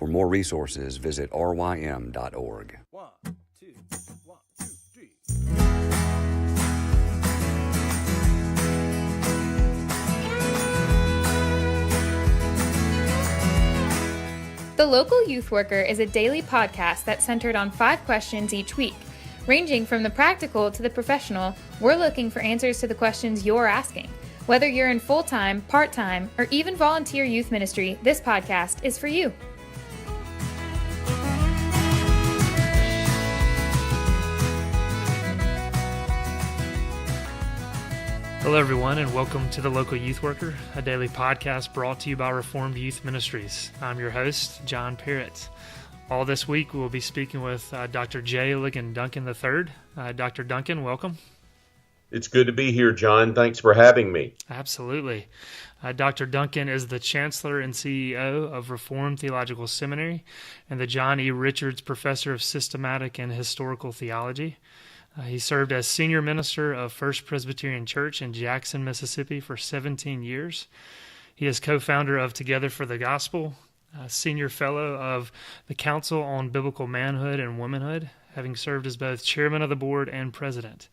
For more resources, visit rym.org. One, two, 3. The Local Youth Worker is a daily podcast that's centered on 5 questions each week. Ranging from the practical to the professional, we're looking for answers to the questions you're asking. Whether you're in full-time, part-time, or even volunteer youth ministry, this podcast is for you. Hello, everyone, and welcome to The Local Youth Worker, a daily podcast brought to you by Reformed Youth Ministries. I'm your host, John Parrott. All this week, we'll be speaking with Dr. J. Ligon Duncan III. Dr. Duncan, welcome. It's good to be here, John. Thanks for having me. Absolutely. Dr. Duncan is the Chancellor and CEO of Reformed Theological Seminary and the John E. Richards Professor of Systematic and Historical Theology. He served as Senior Minister of First Presbyterian Church in Jackson, Mississippi for 17 years. He is co-founder of Together for the Gospel, Senior Fellow of the Council on Biblical Manhood and Womanhood, having served as both Chairman of the Board and President.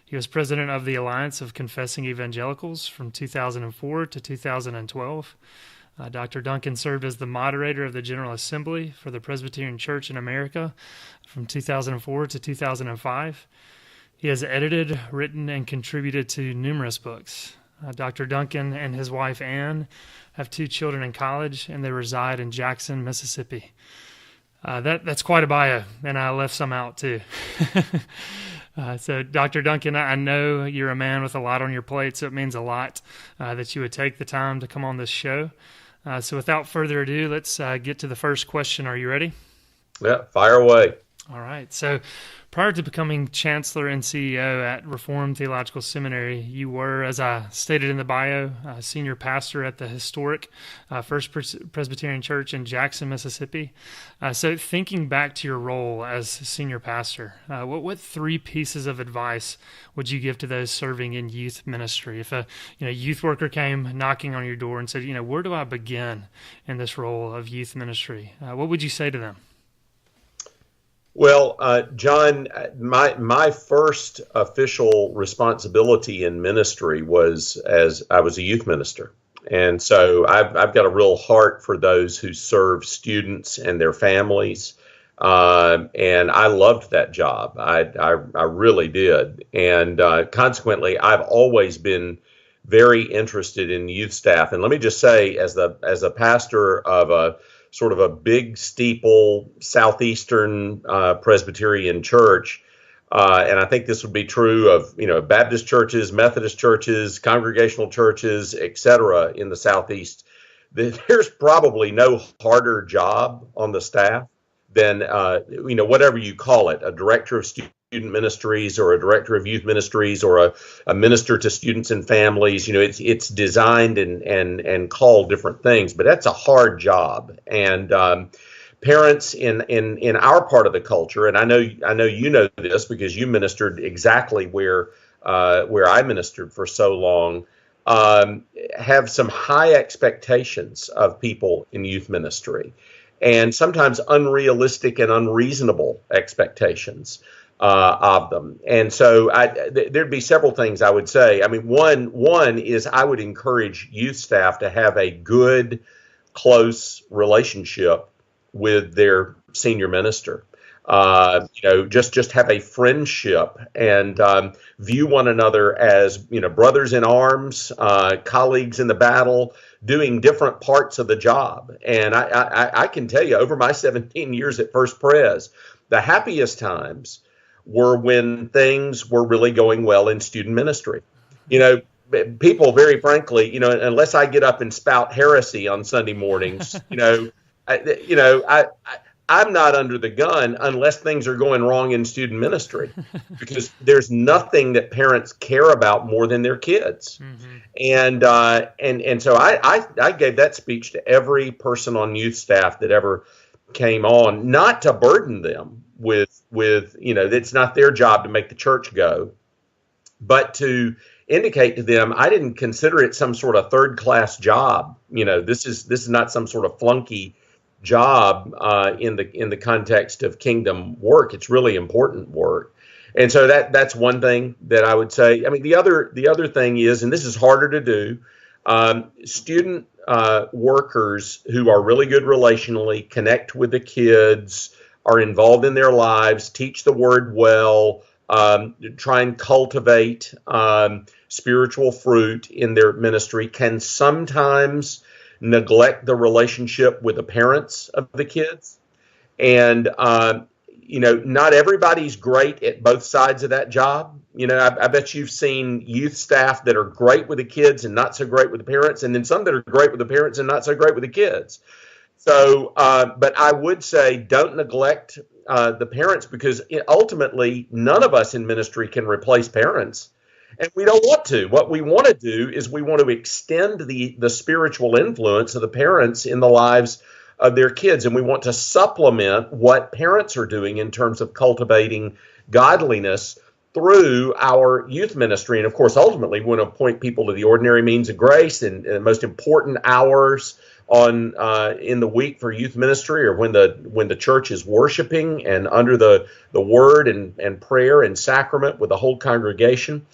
He was President of the Alliance of Confessing Evangelicals from 2004 to 2012. Dr. Duncan served as the moderator of the General Assembly for the Presbyterian Church in America from 2004 to 2005. He has edited, written, and contributed to numerous books. Dr. Duncan and his wife, Ann, have 2 children in college, and they reside in Jackson, Mississippi. That's quite a bio, and I left some out, too. So, Dr. Duncan, I know you're a man with a lot on your plate, so it means a lot that you would take the time to come on this show. So without further ado, let's get to the first question. Are you ready? Yeah, fire away. All right. So prior to becoming Chancellor and CEO at Reformed Theological Seminary, you were, as I stated in the bio, Senior Pastor at the historic First Presbyterian Church in Jackson, Mississippi. So thinking back to your role as Senior Pastor, what 3 pieces of advice would you give to those serving in youth ministry? If a youth worker came knocking on your door and said, where do I begin in this role of youth ministry? What would you say to them? Well, John, my first official responsibility in ministry was as I was a youth minister. And so I've got a real heart for those who serve students and their families. And I loved that job. I really did. And consequently, I've always been very interested in youth staff. And let me just say, as a pastor of a sort of a big steeple Southeastern Presbyterian church, and I think this would be true of Baptist churches, Methodist churches, congregational churches, etc. in the Southeast. There's probably no harder job on the staff than whatever you call it, a director of student ministries or a director of youth ministries or a minister to students and families. It's designed and called different things, but that's a hard job. And parents in our part of the culture, and I know you know this because you ministered exactly where I ministered for so long, have some high expectations of people in youth ministry, and sometimes unrealistic and unreasonable expectations of them. And so there'd be several things I would say. I mean, one is I would encourage youth staff to have a good, close relationship with their senior minister. Just have a friendship and view one another as, brothers in arms, colleagues in the battle, doing different parts of the job. And I can tell you, over my 17 years at First Pres, the happiest times were when things were really going well in student ministry. People, very frankly, unless I get up and spout heresy on Sunday mornings, I'm not under the gun unless things are going wrong in student ministry, because there's nothing that parents care about more than their kids. Mm-hmm. And so I gave that speech to every person on youth staff that ever came on, not to burden them with it's not their job to make the church go, but to indicate to them, I didn't consider it some sort of third class job. This is not some sort of flunky job in the context of kingdom work. It's really important work. And so that's one thing that I would say. I mean, the other thing is, and this is harder to do, student workers who are really good relationally, connect with the kids, are involved in their lives, teach the word well, try and cultivate spiritual fruit in their ministry, can sometimes neglect the relationship with the parents of the kids. And not everybody's great at both sides of that job. I bet you've seen youth staff that are great with the kids and not so great with the parents, and then some that are great with the parents and not so great with the kids. So, but I would say don't neglect the parents, because ultimately none of us in ministry can replace parents. And we don't want to. What we want to do is we want to extend the spiritual influence of the parents in the lives of their kids. And we want to supplement what parents are doing in terms of cultivating godliness through our youth ministry. And of course, ultimately, we want to point people to the ordinary means of grace and the most important hours in the week for youth ministry, or when the church is worshiping and under the word and prayer and sacrament with the whole congregation.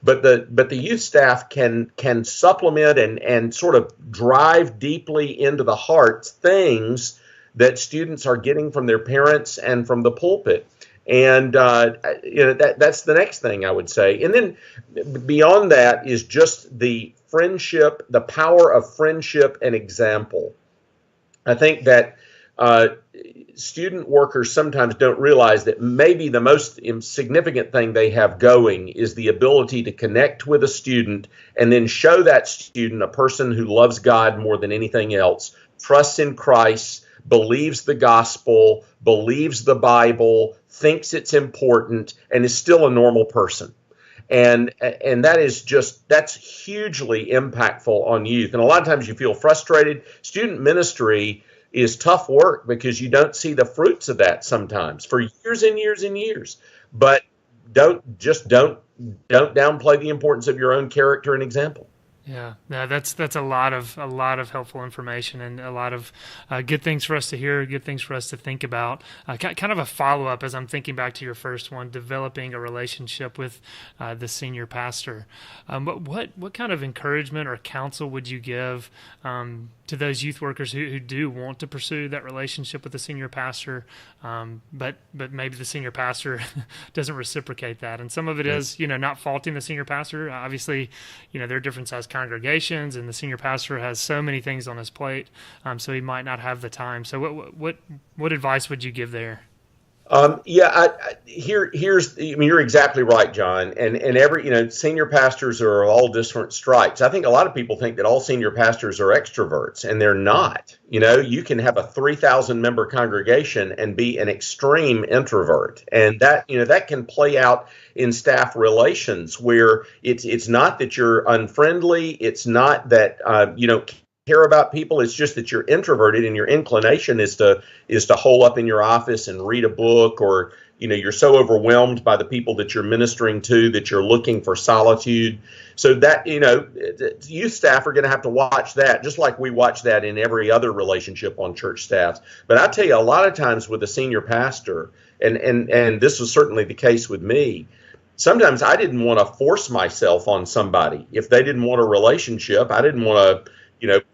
But the youth staff can supplement and sort of drive deeply into the hearts things that students are getting from their parents and from the pulpit. And that's the next thing I would say. And then beyond that is just the friendship, the power of friendship and example. I think that student workers sometimes don't realize that maybe the most significant thing they have going is the ability to connect with a student and then show that student a person who loves God more than anything else, trusts in Christ, believes the gospel, believes the Bible, thinks it's important, and is still a normal person. And that's hugely impactful on youth. And a lot of times you feel frustrated. Student ministry is tough work because you don't see the fruits of that sometimes for years and years and years. But don't downplay the importance of your own character and example. Yeah, no, that's a lot of helpful information and a lot of good things for us to hear, good things for us to think about. Kind of a follow up as I'm thinking back to your first one, developing a relationship with the senior pastor. But what kind of encouragement or counsel would you give to those youth workers who do want to pursue that relationship with the senior pastor, but maybe the senior pastor doesn't reciprocate that? And some of it is not faulting the senior pastor. Obviously, there are different sized congregations, and the senior pastor has so many things on his plate, so he might not have the time. So what advice would you give there? You're exactly right, John. And every, senior pastors are all different stripes. I think a lot of people think that all senior pastors are extroverts, and they're not. You can have a 3,000 member congregation and be an extreme introvert. And that can play out in staff relations where it's not that you're unfriendly. It's not that, you don't care about people. It's just that you're introverted and your inclination is to hole up in your office and read a book, or you're so overwhelmed by the people that you're ministering to that you're looking for solitude. So that youth staff are going to have to watch that, just like we watch that in every other relationship on church staffs. But I tell you, a lot of times with a senior pastor, and this was certainly the case with me, sometimes I didn't want to force myself on somebody. If they didn't want a relationship, I didn't want to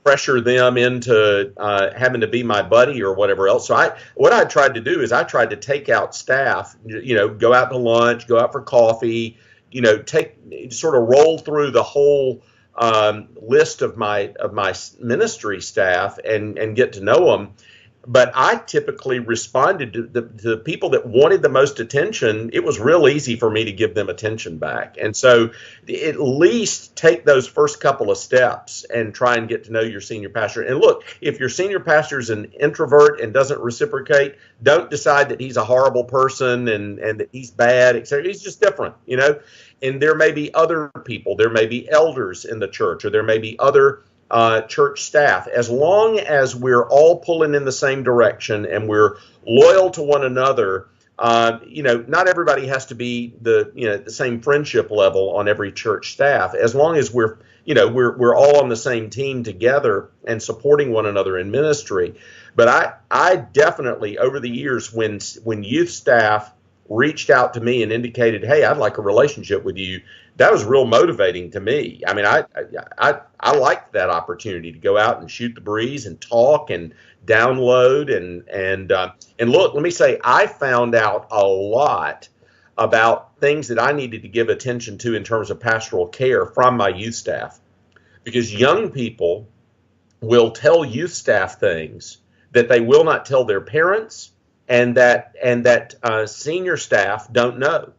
pressure them into having to be my buddy or whatever else. So what I tried to do is I tried to take out staff, go out to lunch, go out for coffee, sort of roll through the whole list of my ministry staff and get to know them. But I typically responded to the people that wanted the most attention. It was real easy for me to give them attention back. And so at least take those first couple of steps and try and get to know your senior pastor. And look, if your senior pastor is an introvert and doesn't reciprocate, don't decide that he's a horrible person and that he's bad, etc. He's just different, And there may be other people. There may be elders in the church, or there may be other church staff. As long as we're all pulling in the same direction and we're loyal to one another, not everybody has to be the same friendship level on every church staff. As long as we're all on the same team together and supporting one another in ministry. But I definitely, over the years, when youth staff reached out to me and indicated, "Hey, I'd like a relationship with you," that was real motivating to me. I mean, I liked that opportunity to go out and shoot the breeze and talk and download and look. Let me say, I found out a lot about things that I needed to give attention to in terms of pastoral care from my youth staff, because young people will tell youth staff things that they will not tell their parents, and that senior staff don't know.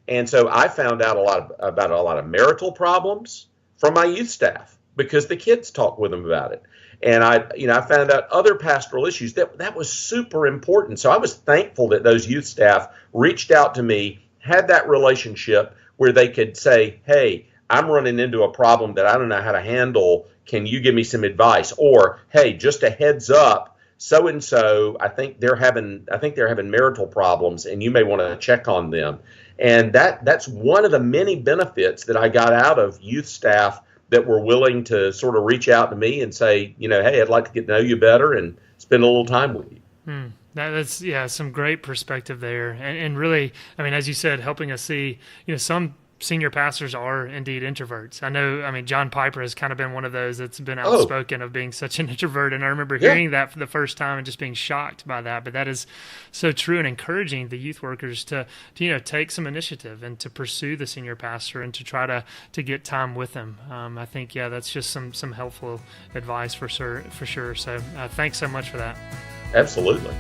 And so I found out about a lot of marital problems from my youth staff because the kids talk with them about it. And I found out other pastoral issues that was super important. So I was thankful that those youth staff reached out to me, had that relationship where they could say, "Hey, I'm running into a problem that I don't know how to handle. Can you give me some advice?" Or, "Hey, just a heads up, so and so, I think they're having marital problems, and you may want to check on them." And that's one of the many benefits that I got out of youth staff that were willing to sort of reach out to me and say, "Hey, I'd like to get to know you better and spend a little time with you." That's some great perspective there, and really, I mean, as you said, helping us see, some senior pastors are indeed introverts. I mean, John Piper has kind of been one of those that's been outspoken of being such an introvert. And I remember hearing that for the first time and just being shocked by that. But that is so true, and encouraging the youth workers to take some initiative and to pursue the senior pastor and to try to get time with them. I think, that's just some helpful advice for sure. So thanks so much for that. Absolutely.